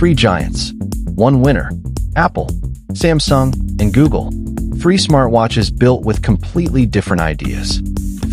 Three giants. One winner. Apple, Samsung, and Google. Three smartwatches built with completely different ideas.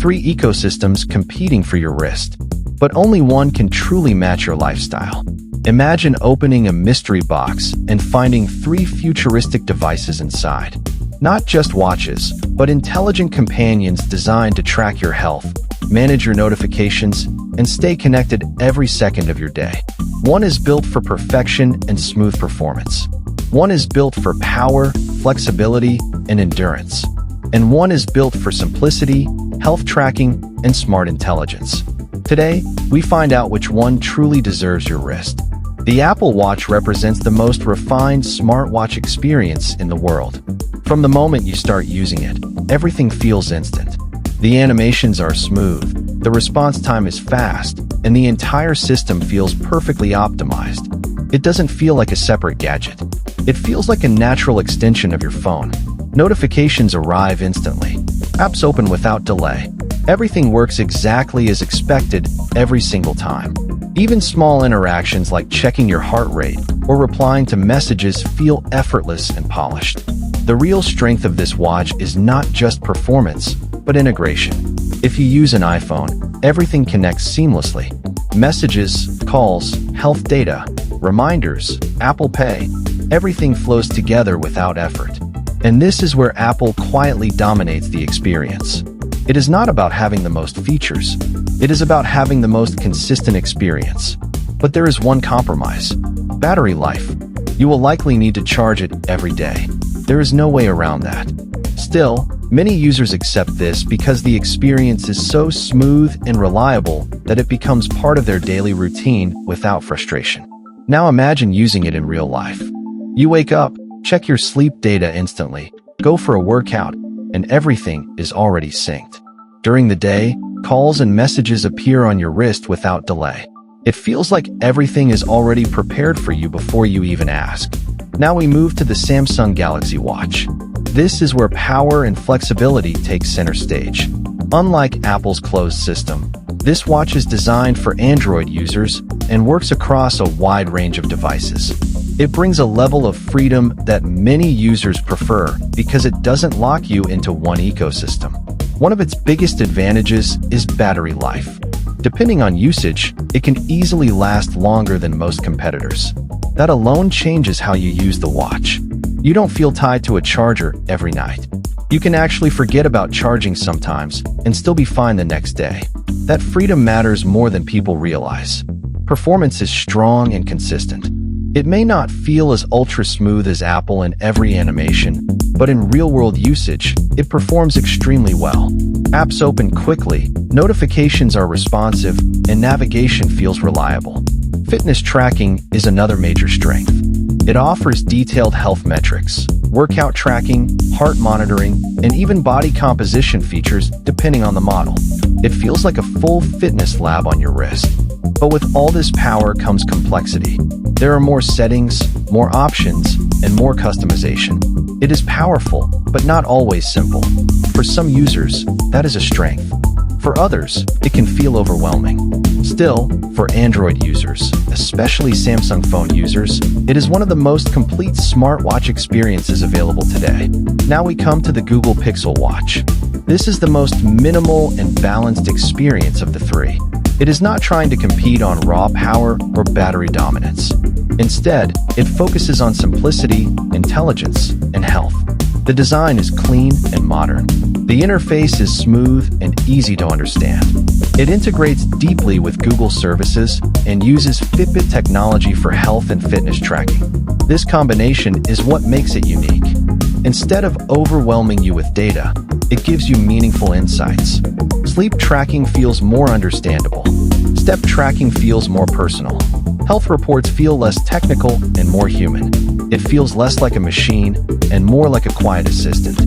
Three ecosystems competing for your wrist. But only one can truly match your lifestyle. Imagine opening a mystery box and finding three futuristic devices inside. Not just watches, but intelligent companions designed to track your health, manage your notifications, and stay connected every second of your day. One is built for perfection and smooth performance. One is built for power, flexibility, and endurance. And one is built for simplicity, health tracking, and smart intelligence. Today, we find out which one truly deserves your wrist. The Apple Watch represents the most refined smartwatch experience in the world. From the moment you start using it, everything feels instant. The animations are smooth, the response time is fast, and the entire system feels perfectly optimized. It doesn't feel like a separate gadget. It feels like a natural extension of your phone. Notifications arrive instantly. Apps open without delay. Everything works exactly as expected every single time. Even small interactions like checking your heart rate or replying to messages feel effortless and polished. The real strength of this watch is not just performance, but integration. If you use an iPhone, everything connects seamlessly. Messages, calls, health data, reminders, Apple Pay, everything flows together without effort. And this is where Apple quietly dominates the experience. It is not about having the most features. It is about having the most consistent experience. But there is one compromise: battery life. You will likely need to charge it every day. There is no way around that. Still, many users accept this because the experience is so smooth and reliable that it becomes part of their daily routine without frustration. Now imagine using it in real life. You wake up, check your sleep data instantly, go for a workout, and everything is already synced. During the day, calls and messages appear on your wrist without delay. It feels like everything is already prepared for you before you even ask. Now we move to the Samsung Galaxy Watch. This is where power and flexibility take center stage. Unlike Apple's closed system, this watch is designed for Android users and works across a wide range of devices. It brings a level of freedom that many users prefer because it doesn't lock you into one ecosystem. One of its biggest advantages is battery life. Depending on usage, it can easily last longer than most competitors. That alone changes how you use the watch. You don't feel tied to a charger every night. You can actually forget about charging sometimes and still be fine the next day. That freedom matters more than people realize. Performance is strong and consistent. It may not feel as ultra-smooth as Apple in every animation, but in real-world usage, it performs extremely well. Apps open quickly, notifications are responsive, and navigation feels reliable. Fitness tracking is another major strength. It offers detailed health metrics, workout tracking, heart monitoring, and even body composition features depending on the model. It feels like a full fitness lab on your wrist. But with all this power comes complexity. There are more settings, more options, and more customization. It is powerful, but not always simple. For some users, that is a strength. For others, it can feel overwhelming. Still, for Android users, especially Samsung phone users, it is one of the most complete smartwatch experiences available today. Now we come to the Google Pixel Watch. This is the most minimal and balanced experience of the three. It is not trying to compete on raw power or battery dominance. Instead, it focuses on simplicity, intelligence, and health. The design is clean and modern. The interface is smooth and easy to understand. It integrates deeply with Google services and uses Fitbit technology for health and fitness tracking. This combination is what makes it unique. Instead of overwhelming you with data, it gives you meaningful insights. Sleep tracking feels more understandable. Step tracking feels more personal. Health reports feel less technical and more human. It feels less like a machine and more like a quiet assistant.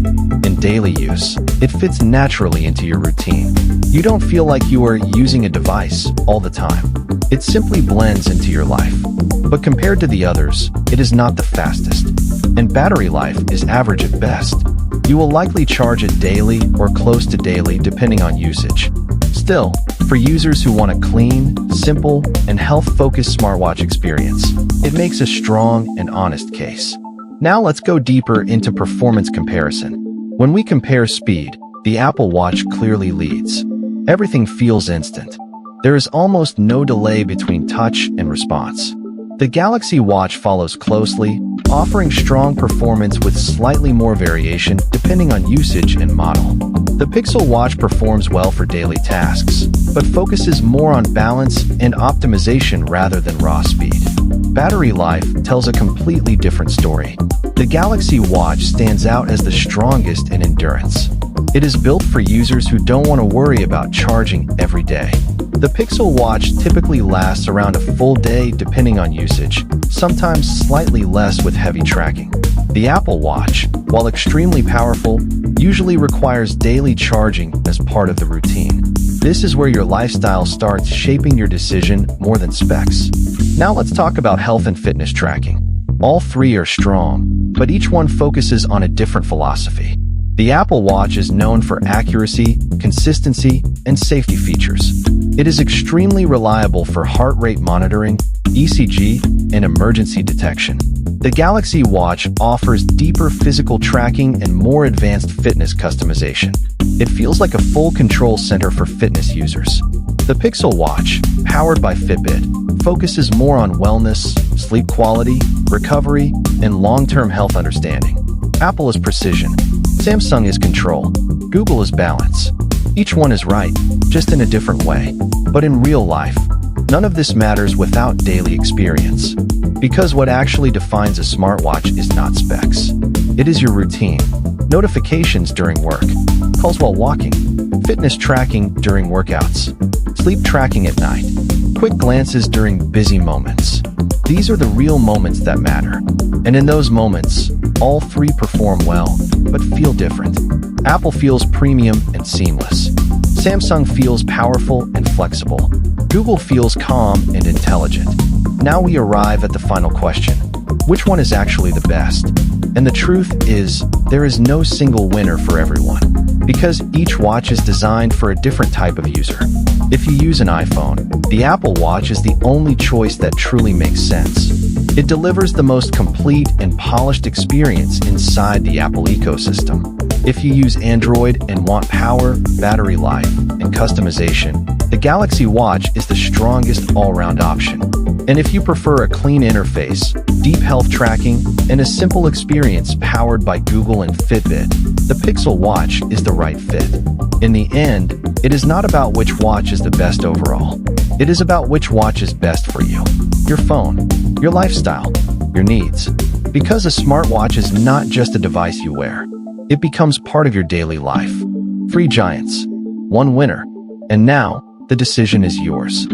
In daily use, it fits naturally into your routine. You don't feel like you are using a device all the time. It simply blends into your life. But compared to the others, it is not the fastest. And battery life is average at best. You will likely charge it daily or close to daily depending on usage. Still, For users who want a clean, simple, and health-focused smartwatch experience, it makes a strong and honest case. Now let's go deeper into performance comparison. When we compare speed, the Apple Watch clearly leads. Everything feels instant. There is almost no delay between touch and response. The Galaxy Watch follows closely, offering strong performance with slightly more variation depending on usage and model. The Pixel Watch performs well for daily tasks, but focuses more on balance and optimization rather than raw speed. Battery life tells a completely different story. The Galaxy Watch stands out as the strongest in endurance. It is built for users who don't want to worry about charging every day. The Pixel Watch typically lasts around a full day depending on usage, sometimes slightly less with heavy tracking. The Apple Watch, while extremely powerful, usually requires daily charging as part of the routine. This is where your lifestyle starts shaping your decision more than specs. Now let's talk about health and fitness tracking. All three are strong, but each one focuses on a different philosophy. The Apple Watch is known for accuracy, consistency, and safety features. It is extremely reliable for heart rate monitoring, ECG, and emergency detection. The Galaxy Watch offers deeper physical tracking and more advanced fitness customization. It feels like a full control center for fitness users. The Pixel Watch, powered by Fitbit, focuses more on wellness, sleep quality, recovery, and long-term health understanding. Apple is precision. Samsung is control. Google is balance. Each one is right, just in a different way. But in real life, none of this matters without daily experience. Because what actually defines a smartwatch is not specs. It is your routine. Notifications during work, calls while walking, fitness tracking during workouts, sleep tracking at night, quick glances during busy moments. These are the real moments that matter. And in those moments, all three perform well, but feel different. Apple feels premium and seamless. Samsung feels powerful and flexible. Google feels calm and intelligent. Now we arrive at the final question. Which one is actually the best? And the truth is, there is no single winner for everyone, because each watch is designed for a different type of user. If you use an iPhone, the Apple Watch is the only choice that truly makes sense. It delivers the most complete and polished experience inside the Apple ecosystem. If you use Android and want power, battery life, and customization, the Galaxy Watch is the strongest all-round option. And if you prefer a clean interface, deep health tracking, and a simple experience powered by Google and Fitbit, the Pixel Watch is the right fit. In the end, it is not about which watch is the best overall. It is about which watch is best for you, your phone, your lifestyle, your needs. Because a smartwatch is not just a device you wear. It becomes part of your daily life. Three giants, one winner. And now, the decision is yours.